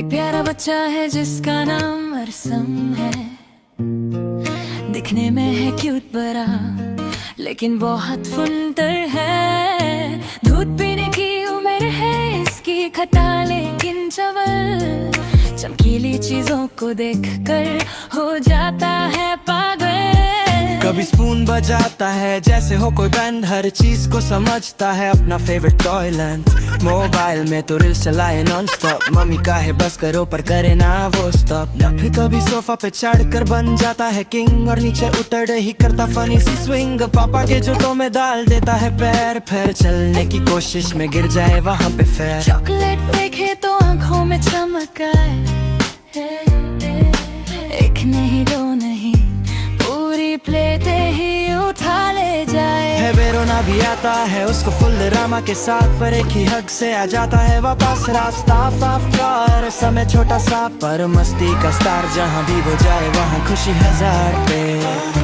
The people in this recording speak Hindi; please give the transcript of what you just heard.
एक प्यारा बच्चा है जिसका नाम अरसम है। दिखने में है क्यूट बड़ा, लेकिन बहुत फुंटर है। दूध पीने की उम्र है इसकी, खट्टा लेकिन चवल। चमकीली चीजों को देखकर हो जाता है पागल। कभी स्पून बजाता है जैसे हो कोई बैंड, हर चीज को समझता है अपना फेवरेट टॉयलेट। मोबाइल में तो रील्स चलाए नॉन स्टॉप, मम्मी का है बस करो पर करे ना वो स्टॉप। फिर कभी सोफा पे चढ़कर बन जाता है किंग, और नीचे उतर ही करता फनी सी स्विंग। पापा के जूतों में डाल देता है पैर, फिर चलने की कोशिश में गिर जाए वहाँ पे फिर। चॉकलेट देखे तो आंखों में चमक आए, एक नहीं दो नहीं पूरी प्लेट ही उठा ले जाए। है बेरोना भी आता है उसको फुल ड्रामा के साथ, पर एक ही हग से आ जाता है वापस। रास्ता साफ कर समय छोटा सा, पर मस्ती का स्टार। जहाँ भी वो जाए वहाँ खुशी हजार पे।